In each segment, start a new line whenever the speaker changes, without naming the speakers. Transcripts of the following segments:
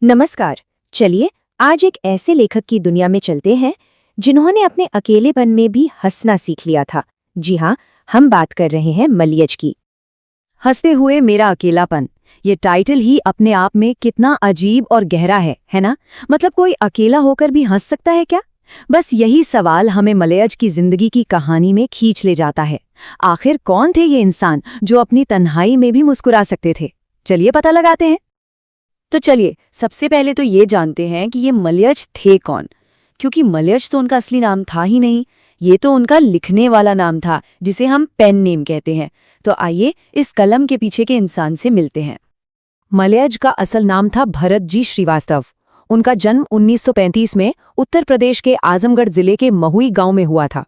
नमस्कार। चलिए आज एक ऐसे लेखक की दुनिया में चलते हैं जिन्होंने अपने अकेलेपन में भी हंसना सीख लिया था। जी हाँ, हम बात कर रहे हैं मलयज की।
हंसते हुए मेरा अकेलापन, ये टाइटल ही अपने आप में कितना अजीब और गहरा है ना? मतलब कोई अकेला होकर भी हंस सकता है क्या? बस यही सवाल हमें मलयज की जिंदगी की कहानी में खींच ले जाता है। आखिर कौन थे ये इंसान जो अपनी तन्हाई में भी मुस्कुरा सकते थे? चलिए पता लगाते हैं।
तो चलिए सबसे पहले तो ये जानते हैं कि ये मलयज थे कौन, क्योंकि मलयज तो उनका असली नाम था ही नहीं। ये तो उनका लिखने वाला नाम था, जिसे हम पेन नेम कहते हैं। तो आइए इस कलम के पीछे के इंसान से मिलते हैं।
मलयज का असल नाम था भरत जी श्रीवास्तव। उनका जन्म 1935 में उत्तर प्रदेश के आजमगढ़ जिले के महुई गांव में हुआ था।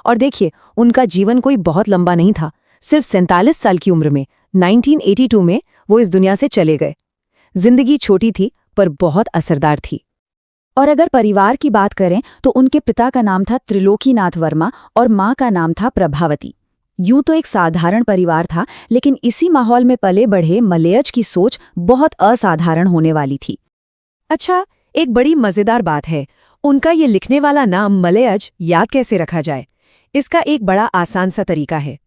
और देखिए, उनका जीवन कोई बहुत लंबा नहीं था। सिर्फ 47 साल की उम्र में 1982 में वो इस दुनिया से चले गए। जिंदगी छोटी थी पर बहुत असरदार थी।
और अगर परिवार की बात करें तो उनके पिता का नाम था त्रिलोकीनाथ वर्मा और माँ का नाम था प्रभावती। यूं तो एक साधारण परिवार था, लेकिन इसी माहौल में पले बढ़े मलयज की सोच बहुत असाधारण होने वाली थी।
अच्छा, एक बड़ी मजेदार बात है, उनका ये लिखने वाला नाम मलयज याद कैसे रखा जाए? इसका एक बड़ा आसान सा तरीका है।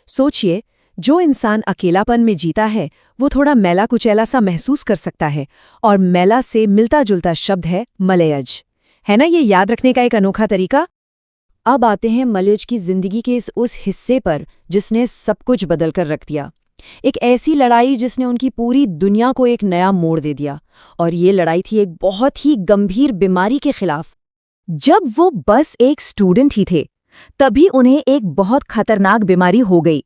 सोचिए, जो इंसान अकेलापन में जीता है वो थोड़ा मैला कुचैला सा महसूस कर सकता है, और मैला से मिलता जुलता शब्द है मलयज। है ना ये याद रखने का एक अनोखा तरीका? अब आते हैं मलयज की जिंदगी के उस हिस्से पर जिसने सब कुछ बदल कर रख दिया। एक ऐसी लड़ाई जिसने उनकी पूरी दुनिया को एक नया मोड़ दे दिया। और ये लड़ाई थी एक बहुत ही गंभीर बीमारी के खिलाफ। जब वो बस एक स्टूडेंट ही थे, तभी उन्हें एक बहुत खतरनाक बीमारी हो गई,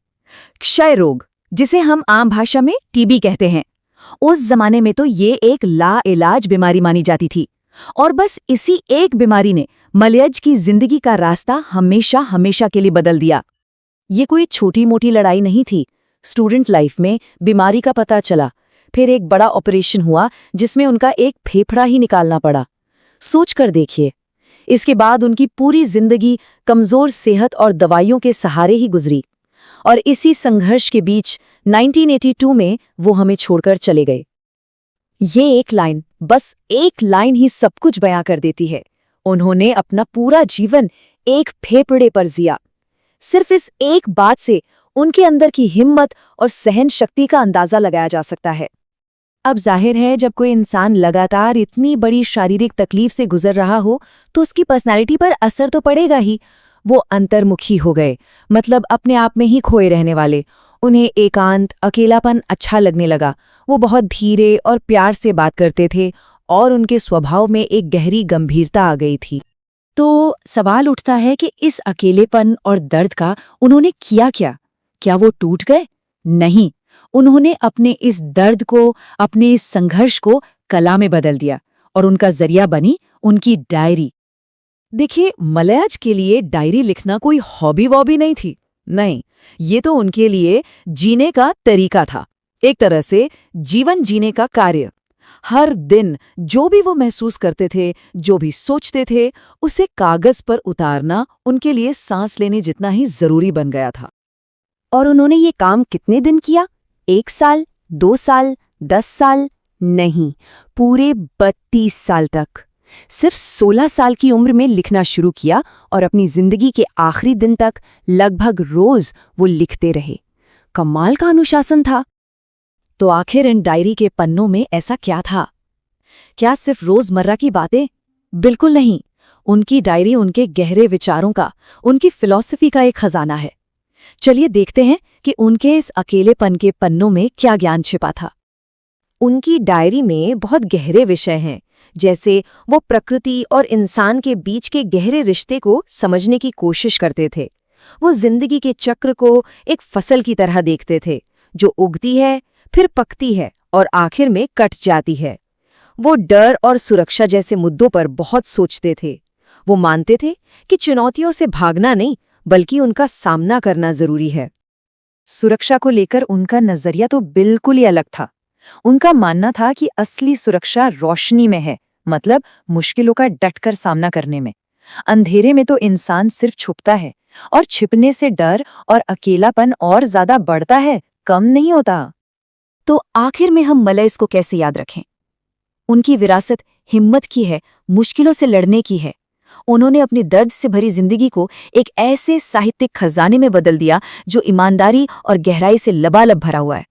क्षय रोग, जिसे हम आम भाषा में टीबी कहते हैं। उस जमाने में तो ये एक लाइलाज बीमारी मानी जाती थी। और बस इसी एक बीमारी ने मलयज की जिंदगी का रास्ता हमेशा हमेशा के लिए बदल दिया। ये कोई छोटी मोटी लड़ाई नहीं थी। स्टूडेंट लाइफ में बीमारी का पता चला, फिर एक बड़ा ऑपरेशन हुआ जिसमें उनका एक फेफड़ा ही निकालना पड़ा। सोच कर देखिए, इसके बाद उनकी पूरी जिंदगी कमजोर सेहत और दवाइयों के सहारे ही गुजरी। और इसी संघर्ष के बीच 1982 में वो हमें छोड़कर चले गए। ये एक लाइन, बस एक लाइन ही सब कुछ बयां कर देती है। उन्होंने अपना पूरा जीवन एक फेफड़े पर जिया। सिर्फ इस एक बात से उनके अंदर की हिम्मत और सहन शक्ति का अंदाजा लगाया जा सकता है। अब जाहिर है, जब कोई इंसान लगातार इतनी बड़ी शारीरिक तकलीफ से गुजर रहा हो तो उसकी पर्सनैलिटी पर असर तो पड़ेगा ही। वो अंतर्मुखी हो गए, मतलब अपने आप में ही खोए रहने वाले। उन्हें एकांत, अकेलापन अच्छा लगने लगा। वो बहुत धीरे और प्यार से बात करते थे और उनके स्वभाव में एक गहरी गंभीरता आ गई थी। तो सवाल उठता है कि इस अकेलेपन और दर्द का उन्होंने किया क्या? क्या वो टूट गए? नहीं, उन्होंने अपने इस दर्द को, अपने इस संघर्ष को कला में बदल दिया, और उनका जरिया बनी उनकी डायरी। देखिए, मलयज के लिए डायरी लिखना कोई हॉबी वॉबी नहीं थी। नहीं, ये तो उनके लिए जीने का तरीका था, एक तरह से जीवन जीने का कार्य। हर दिन जो भी वो महसूस करते थे, जो भी सोचते थे, उसे कागज पर उतारना उनके लिए सांस लेने जितना ही जरूरी बन गया था। और उन्होंने ये काम कितने दिन किया? 1 साल, 2 साल, 10 साल? नहीं, पूरे 32 साल तक। सिर्फ 16 साल की उम्र में लिखना शुरू किया और अपनी जिंदगी के आखिरी दिन तक लगभग रोज वो लिखते रहे। कमाल का अनुशासन था। तो आखिर इन डायरी के पन्नों में ऐसा क्या था? क्या सिर्फ रोजमर्रा की बातें? बिल्कुल नहीं। उनकी डायरी उनके गहरे विचारों का, उनकी फिलॉसफी का एक खजाना है। चलिए देखते हैं कि उनके इस अकेलेपन के पन्नों में क्या ज्ञान छिपा था। उनकी डायरी में बहुत गहरे विषय हैं, जैसे वो प्रकृति और इंसान के बीच के गहरे रिश्ते को समझने की कोशिश करते थे। वो जिंदगी के चक्र को एक फसल की तरह देखते थे, जो उगती है, फिर पकती है और आखिर में कट जाती है। वो डर और सुरक्षा जैसे मुद्दों पर बहुत सोचते थे। वो मानते थे कि चुनौतियों से भागना नहीं, बल्कि उनका सामना करना जरूरी है। सुरक्षा को लेकर उनका नजरिया तो बिल्कुल ही अलग था। उनका मानना था कि असली सुरक्षा रोशनी में है, मतलब मुश्किलों का डटकर सामना करने में। अंधेरे में तो इंसान सिर्फ छुपता है, और छिपने से डर और अकेलापन और ज्यादा बढ़ता है, कम नहीं होता। तो आखिर में हम मलयज को कैसे याद रखें?
उनकी विरासत हिम्मत की है, मुश्किलों से लड़ने की है। उन्होंने अपनी दर्द से भरी जिंदगी को एक ऐसे साहित्यिक खजाने में बदल दिया जो ईमानदारी और गहराई से लबालब भरा हुआ है।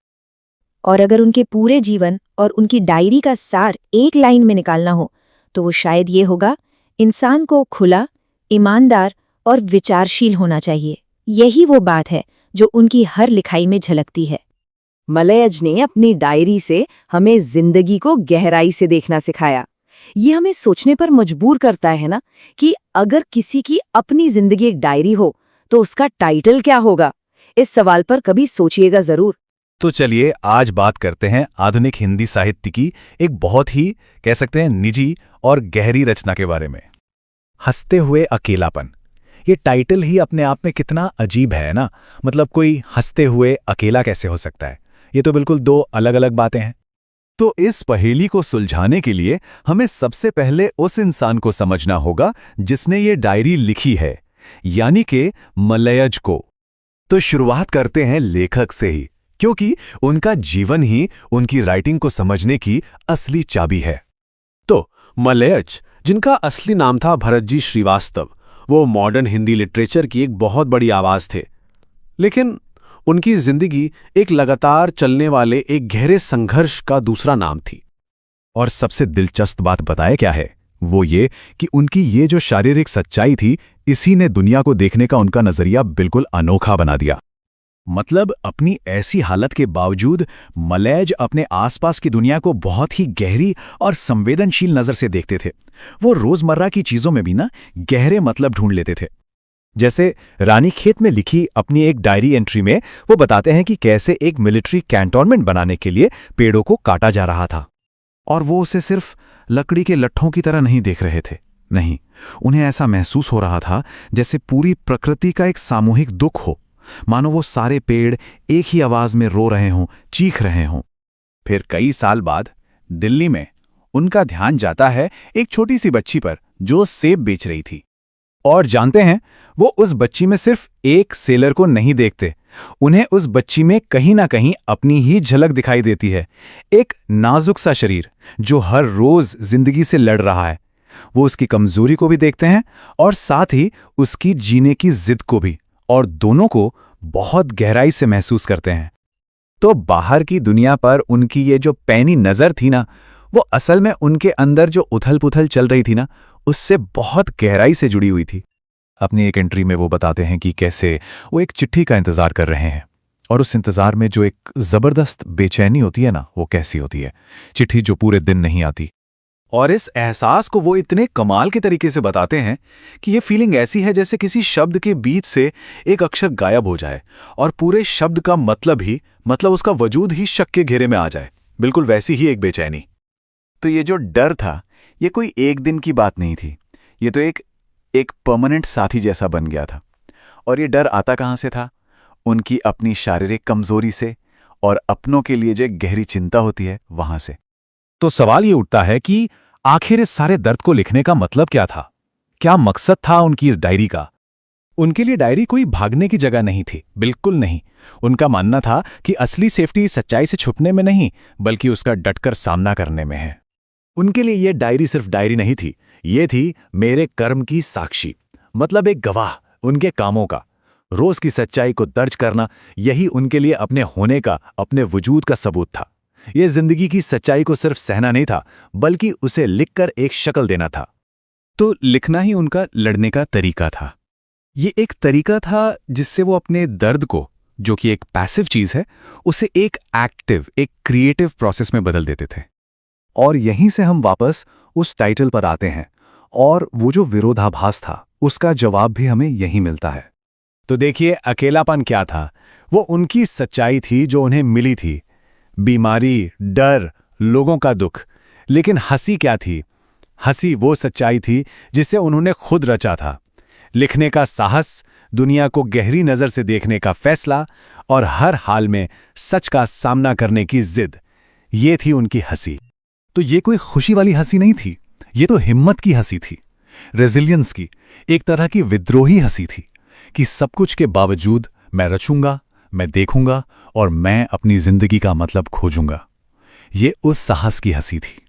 और अगर उनके पूरे जीवन और उनकी डायरी का सार एक लाइन में निकालना हो तो वो शायद ये होगा, इंसान को खुला, ईमानदार और विचारशील होना चाहिए। यही वो बात है जो उनकी हर लिखाई में झलकती है।
मलयज ने अपनी डायरी से हमें जिंदगी को गहराई से देखना सिखाया। ये हमें सोचने पर मजबूर करता है ना कि अगर किसी की अपनी जिंदगी एक डायरी हो तो उसका टाइटल क्या होगा। इस सवाल पर कभी सोचिएगा जरूर।
तो चलिए आज बात करते हैं आधुनिक हिंदी साहित्य की एक बहुत ही कह सकते हैं निजी और गहरी रचना के बारे में। हंसते हुए अकेलापन, ये टाइटल ही अपने आप में कितना अजीब है ना। मतलब कोई हंसते हुए अकेला कैसे हो सकता है? ये तो बिल्कुल दो अलग अलग बातें हैं। तो इस पहेली को सुलझाने के लिए हमें सबसे पहले उस इंसान को समझना होगा जिसने ये डायरी लिखी है, यानी कि मलयज को। तो शुरुआत करते हैं लेखक से ही, क्योंकि उनका जीवन ही उनकी राइटिंग को समझने की असली चाबी है।
तो मलयज, जिनका असली नाम था भरतजी श्रीवास्तव, वो मॉडर्न हिंदी लिटरेचर की एक बहुत बड़ी आवाज थे। लेकिन उनकी जिंदगी एक लगातार चलने वाले एक गहरे संघर्ष का दूसरा नाम थी।
और सबसे दिलचस्प बात बताए क्या है, वो ये कि उनकी ये जो शारीरिक सच्चाई थी, इसी ने दुनिया को देखने का उनका नजरिया बिल्कुल अनोखा बना दिया। मतलब अपनी ऐसी हालत के बावजूद मलयज अपने आसपास की दुनिया को बहुत ही गहरी और संवेदनशील नजर से देखते थे। वो रोजमर्रा की चीजों में भी ना गहरे मतलब ढूंढ लेते थे। जैसे रानीखेत में लिखी अपनी एक डायरी एंट्री में वो बताते हैं कि कैसे एक मिलिट्री कैंटोनमेंट बनाने के लिए पेड़ों को काटा जा रहा था, और वो उसे सिर्फ लकड़ी के लट्ठों की तरह नहीं देख रहे थे। नहीं, उन्हें ऐसा महसूस हो रहा था जैसे पूरी प्रकृति का एक सामूहिक दुख हो, मानो वो सारे पेड़ एक ही आवाज में रो रहे हों, चीख रहे हों। फिर कई साल बाद दिल्ली में उनका ध्यान जाता है एक छोटी सी बच्ची पर जो सेब बेच रही थी। और जानते हैं, वो उस बच्ची में सिर्फ एक सेलर को नहीं देखते, उन्हें उस बच्ची में कहीं ना कहीं अपनी ही झलक दिखाई देती है। एक नाजुक सा शरीर जो हर रोज जिंदगी से लड़ रहा है। वो उसकी कमजोरी को भी देखते हैं और साथ ही उसकी जीने की जिद को भी, और दोनों को बहुत गहराई से महसूस करते हैं। तो बाहर की दुनिया पर उनकी ये जो पैनी नजर थी ना, वो असल में उनके अंदर जो उथल-पुथल चल रही थी ना, उससे बहुत गहराई से जुड़ी हुई थी। अपनी एक एंट्री में वो बताते हैं कि कैसे वो एक चिट्ठी का इंतजार कर रहे हैं, और उस इंतजार में जो एक जबरदस्त बेचैनी होती है ना, वो कैसी होती है। चिट्ठी जो पूरे दिन नहीं आती। और इस एहसास को वो इतने कमाल के तरीके से बताते हैं कि ये फीलिंग ऐसी है जैसे किसी शब्द के बीच से एक अक्षर गायब हो जाए और पूरे शब्द का मतलब उसका वजूद ही शक के घेरे में आ जाए। बिल्कुल वैसी ही एक बेचैनी। तो ये जो डर था, ये कोई एक दिन की बात नहीं थी। ये तो एक परमानेंट साथी जैसा बन गया था। और ये डर आता कहाँ से था? उनकी अपनी शारीरिक कमजोरी से, और अपनों के लिए जो गहरी चिंता होती है, वहां से। तो सवाल ये उठता है कि आखिर इस सारे दर्द को लिखने का मतलब क्या था? क्या मकसद था उनकी इस डायरी का? उनके लिए डायरी कोई भागने की जगह नहीं थी, बिल्कुल नहीं। उनका मानना था कि असली सेफ्टी सच्चाई से छुपने में नहीं, बल्कि उसका डटकर सामना करने में है। उनके लिए यह डायरी सिर्फ डायरी नहीं थी, ये थी मेरे कर्म की साक्षी, मतलब एक गवाह उनके कामों का। रोज की सच्चाई को दर्ज करना, यही उनके लिए अपने होने का, अपने वजूद का सबूत था। ये जिंदगी की सच्चाई को सिर्फ सहना नहीं था, बल्कि उसे लिखकर एक शक्ल देना था। तो लिखना ही उनका लड़ने का तरीका था। ये एक तरीका था जिससे वो अपने दर्द को, जो कि एक पैसिव चीज है, उसे एक एक्टिव, एक क्रिएटिव प्रोसेस में बदल देते थे। और यहीं से हम वापस उस टाइटल पर आते हैं, और वो जो विरोधाभास था, उसका जवाब भी हमें यहीं मिलता है। तो देखिए, अकेलापन क्या था? वो उनकी सच्चाई थी जो उन्हें मिली थी। बीमारी, डर, लोगों का दुख। लेकिन हंसी क्या थी? हंसी वो सच्चाई थी जिसे उन्होंने खुद रचा था। लिखने का साहस, दुनिया को गहरी नजर से देखने का फैसला, और हर हाल में सच का सामना करने की जिद, ये थी उनकी हंसी। तो ये कोई खुशी वाली हंसी नहीं थी, ये तो हिम्मत की हंसी थी, रेजिलियंस की, एक तरह की विद्रोही हंसी थी कि सब कुछ के बावजूद मैं रचूंगा, मैं देखूंगा, और मैं अपनी जिंदगी का मतलब खोजूंगा। ये उस साहस की हंसी थी।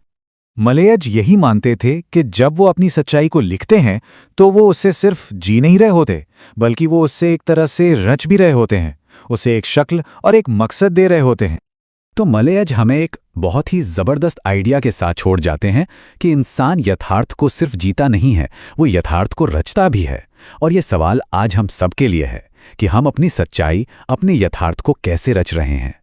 मलयज यही मानते थे कि जब वो अपनी सच्चाई को लिखते हैं तो वो उससे सिर्फ जी नहीं रहे होते, बल्कि वो उससे एक तरह से रच भी रहे होते हैं, उसे एक शक्ल और एक मकसद दे रहे होते हैं। तो मलयज हमें एक बहुत ही जबरदस्त आइडिया के साथ छोड़ जाते हैं कि इंसान यथार्थ को सिर्फ जीता नहीं है, वो यथार्थ को रचता भी है। और ये सवाल आज हम सबके लिए है कि हम अपनी सच्चाई, अपने यथार्थ को कैसे रच रहे हैं।